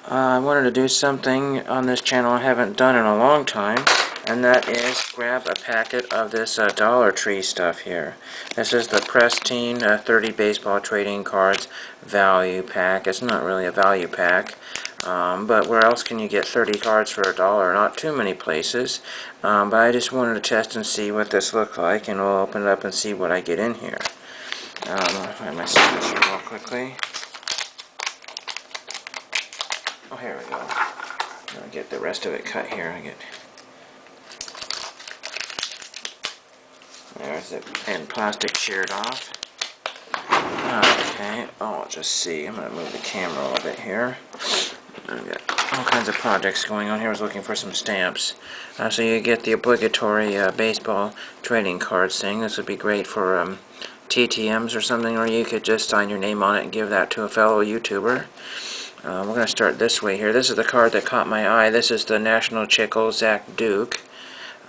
I wanted to do something on this channel I haven't done in a long time, and that is grab a packet of this Dollar Tree stuff here. This is the Presstine 30 Baseball Trading Cards Value Pack. It's not really a value pack, but where else can you get 30 cards for $1? Not too many places, but I just wanted to test and see what this looked like, and we'll open it up and see what I get in here. I'll find my signature real quickly. Oh, here we go. I'll get the rest of it cut here. There's it, and plastic sheared off. Okay, I'll just see. I'm going to move the camera a little bit here. I've got all kinds of projects going on here. I was looking for some stamps. So you get the obligatory baseball trading cards thing. This would be great for TTMs or something, or you could just sign your name on it and give that to a fellow YouTuber. We're going to start this way here. This is the card that caught my eye. This is the National Chickle Zach Duke.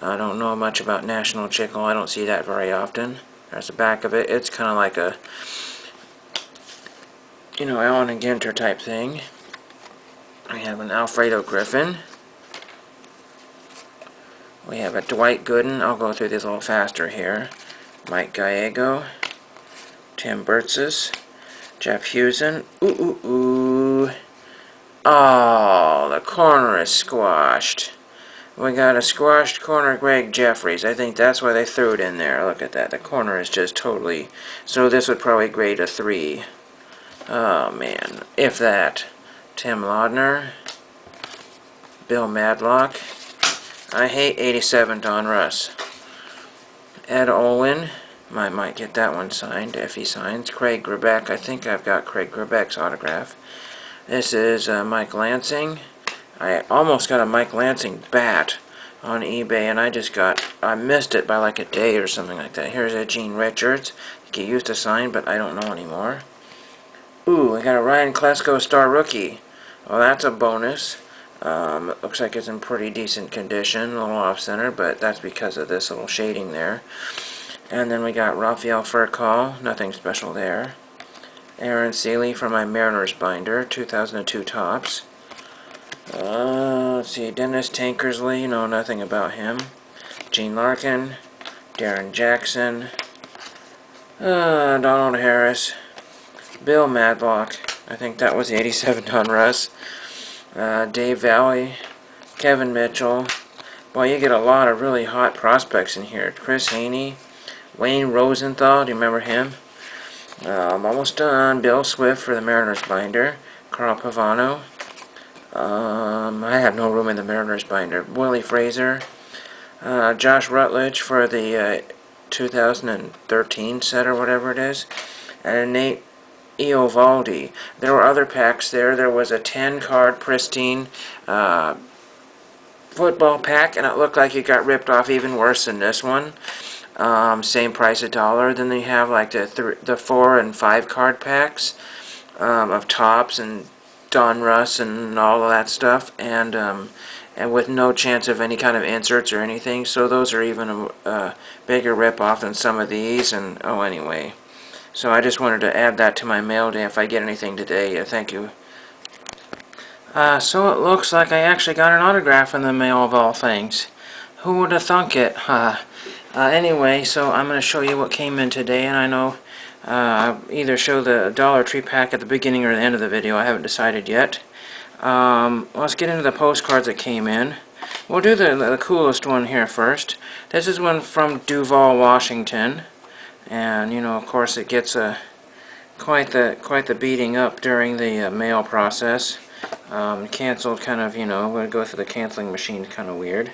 I don't know much about National Chickle. I don't see that very often. There's the back of it. It's kind of like a, Allen and Ginter type thing. We have an Alfredo Griffin. We have a Dwight Gooden. I'll go through these a little faster here. Mike Gallego. Tim Burtzes. Jeff Husen. Ooh. Oh, the corner is squashed. We got a squashed corner Greg Jeffries. I think that's why they threw it in there. Look at that. The corner is just totally... So this would probably grade a 3. Oh, man. If that. Tim Laudner. Bill Madlock. I hate 87 Don Russ. Ed Olin. I might get that one signed if he signs. Craig Grebeck. I think I've got Craig Grebeck's autograph. This is Mike Lansing. I almost got a Mike Lansing bat on eBay, and I missed it by like a day or something like that. Here's a Gene Richards. He used to sign, but I don't know anymore. Ooh, I got a Ryan Klesko Star Rookie. Well, that's a bonus. Looks like it's in pretty decent condition, a little off-center, but that's because of this little shading there. And then we got Rafael Furcal, nothing special there. Aaron Seeley from my Mariners binder, 2002 Topps. Let's see, Dennis Tankersley, know nothing about him. Gene Larkin, Darren Jackson, Donald Harris, Bill Madlock, I think that was the 87 Don Russ, Dave Valley, Kevin Mitchell. Boy, you get a lot of really hot prospects in here. Chris Haney, Wayne Rosenthal, do you remember him? I'm almost done. Bill Swift for the Mariners binder. Carl Pavano. I have no room in the Mariners binder. Willie Fraser. Josh Rutledge for the 2013 set or whatever it is. And Nate Eovaldi. There were other packs there. There was a 10-card pristine football pack, and it looked like it got ripped off even worse than this one. Same price, $1. Then they have like the 4 and 5 card packs of Topps and Don Russ and all of that stuff, and with no chance of any kind of inserts or anything. So those are even a bigger rip-off than some of these. And anyway, so I just wanted to add that to my mail day if I get anything today. Thank you. So it looks like I actually got an autograph in the mail of all things. Who would have thunk it? Anyway, so I'm going to show you what came in today, and I know I'll either show the Dollar Tree pack at the beginning or the end of the video. I haven't decided yet. Let's get into the postcards that came in. We'll do the coolest one here first. This is one from Duval, Washington, and of course it gets quite the beating up during the mail process. Canceled, kind of, would go through the canceling machine, kind of weird.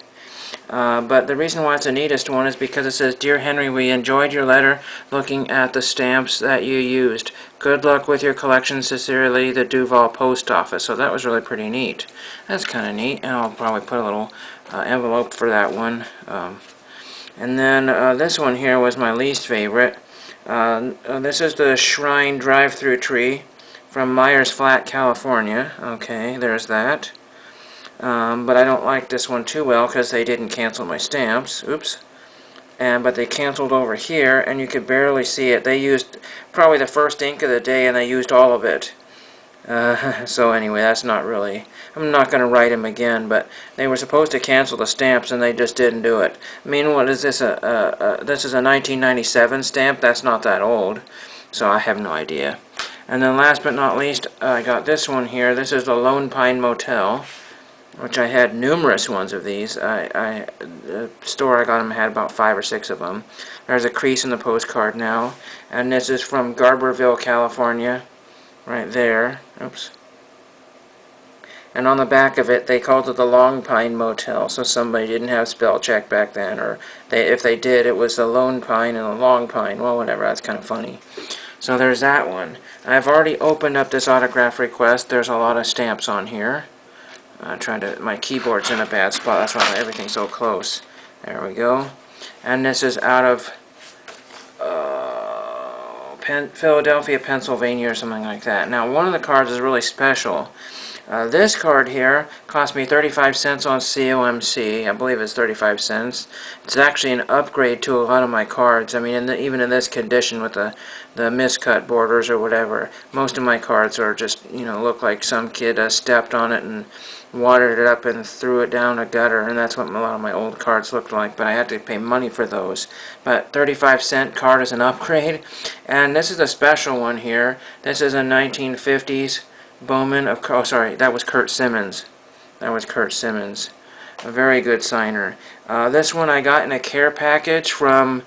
But the reason why it's the neatest one is because it says, "Dear Henry, we enjoyed your letter looking at the stamps that you used. Good luck with your collection. Sincerely, the Duval Post Office." So that was really pretty neat. That's kind of neat, and I'll probably put a little envelope for that one. And then this one here was my least favorite. This is the Shrine Drive-Thru Tree from Myers Flat, California. Okay, there's that. But I don't like this one too well because they didn't cancel my stamps. Oops. But they canceled over here, and you could barely see it. They used probably the first ink of the day, and they used all of it. So anyway, that's not really... I'm not going to write him again, but they were supposed to cancel the stamps and they just didn't do it. I mean, what is this? This is a 1997 stamp? That's not that old, so I have no idea. And then last but not least, I got this one here. This is the Lone Pine Motel, which I had numerous ones of these. The store I got them had about 5 or 6 of them. There's a crease in the postcard now, and this is from Garberville, California, right there. Oops. And on the back of it, they called it the Long Pine Motel, so somebody didn't have spell check back then, or if they did, it was the Lone Pine and the Long Pine. Well, whatever, that's kind of funny. So there's that one. I've already opened up this autograph request. There's a lot of stamps on here. My keyboard's in a bad spot, that's why everything's so close. There we go. And this is out of Philadelphia, Pennsylvania, or something like that. Now, one of the cards is really special. This card here cost me 35 cents on COMC. I believe it's 35 cents. It's actually an upgrade to a lot of my cards. I mean, even in this condition with the miscut borders or whatever, most of my cards are just, look like some kid stepped on it and watered it up and threw it down a gutter, and that's what a lot of my old cards looked like, but I had to pay money for those. But 35-cent card is an upgrade, and this is a special one here. This is a 1950s Bowman of, oh sorry, that was Kurt Simmons. That was Kurt Simmons. A very good signer. This one I got in a care package from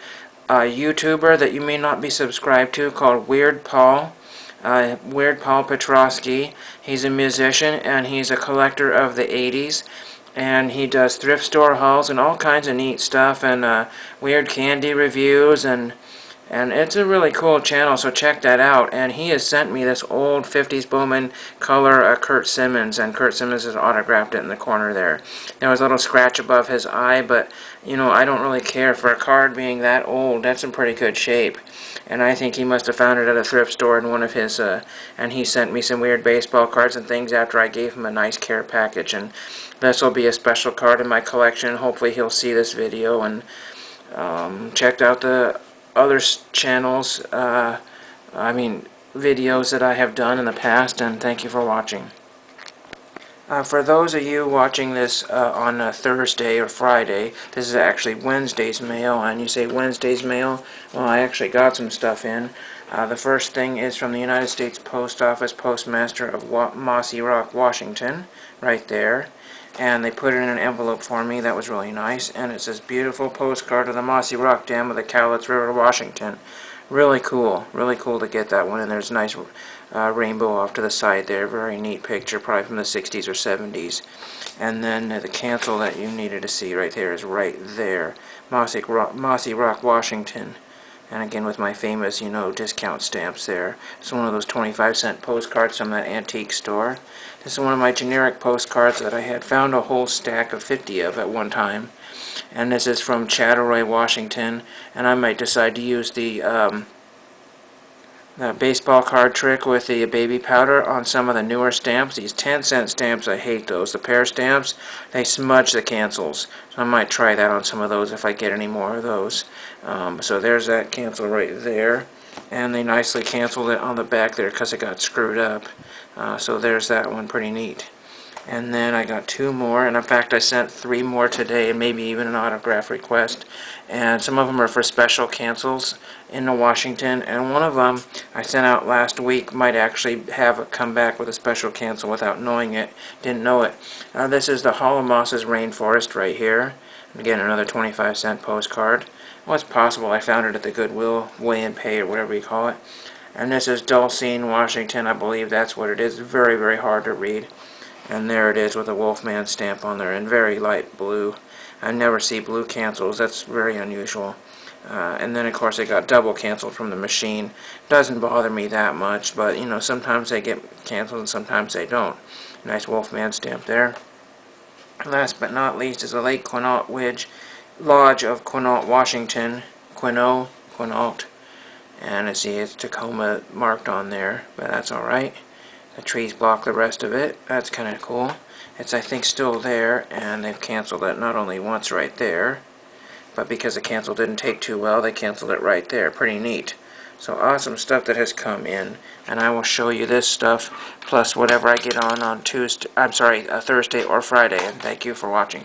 a YouTuber that you may not be subscribed to called Weird Paul. Weird Paul Petrosky. He's a musician and he's a collector of the 80s, and he does thrift store hauls and all kinds of neat stuff, and weird candy reviews, and it's a really cool channel, so check that out. And he has sent me this old 50s Bowman color Kurt Simmons, and Kurt Simmons has autographed it in the corner there. There was a little scratch above his eye, but I don't really care for a card being that old. That's in pretty good shape. And I think he must have found it at a thrift store in one of his, and he sent me some weird baseball cards and things after I gave him a nice care package. And this will be a special card in my collection. Hopefully he'll see this video and check out the other channels, videos that I have done in the past, and thank you for watching. For those of you watching this on Thursday or Friday, this is actually Wednesday's mail, and you say Wednesday's mail? Well, I actually got some stuff in. The first thing is from the United States Post Office Postmaster of Mossy Rock, Washington, right there. And they put it in an envelope for me. That was really nice. And it's this beautiful postcard of the Mossy Rock Dam of the Cowlitz River, Washington. Really cool to get that one. And there's a nice rainbow off to the side there. Very neat picture, probably from the 60s or 70s. And then the cancel that you needed to see right there is right there. Mossy Rock, Washington. And again with my famous, discount stamps there. It's one of those 25-cent postcards from that antique store. This is one of my generic postcards that I had found a whole stack of 50 of at one time. And this is from Chattaroy, Washington. And I might decide to use the baseball card trick with the baby powder on some of the newer stamps. These 10-cent stamps, I hate those. The pear stamps, they smudge the cancels. So I might try that on some of those if I get any more of those. So there's that cancel right there. And they nicely canceled it on the back there because it got screwed up. So there's that one, pretty neat. And then I got 2 more, and in fact I sent 3 more today, and maybe even an autograph request. And some of them are for special cancels in Washington, and one of them I sent out last week might actually have come back with a special cancel without knowing it. Didn't know it. This is the Hall of Moss's Rainforest right here. Again, another 25-cent postcard. Well, it's possible I found it at the Goodwill Weigh and Pay or whatever you call it. And this is Dulcine, Washington. I believe that's what it is. Very, very hard to read. And there it is with a Wolfman stamp on there in very light blue. I never see blue cancels. That's very unusual. And then, of course, it got double canceled from the machine. Doesn't bother me that much, but, sometimes they get canceled and sometimes they don't. Nice Wolfman stamp there. Last but not least is the Lake Quinault Lodge of Quinault, Washington. Quinault. And it's Tacoma marked on there, but that's alright. The trees block the rest of it. That's kind of cool. It's, I think, still there, and they've canceled it not only once right there, but because the cancel didn't take too well, they canceled it right there. Pretty neat. So awesome stuff that has come in, and I will show you this stuff plus whatever I get on Tuesday. I'm sorry, Thursday or Friday. And thank you for watching.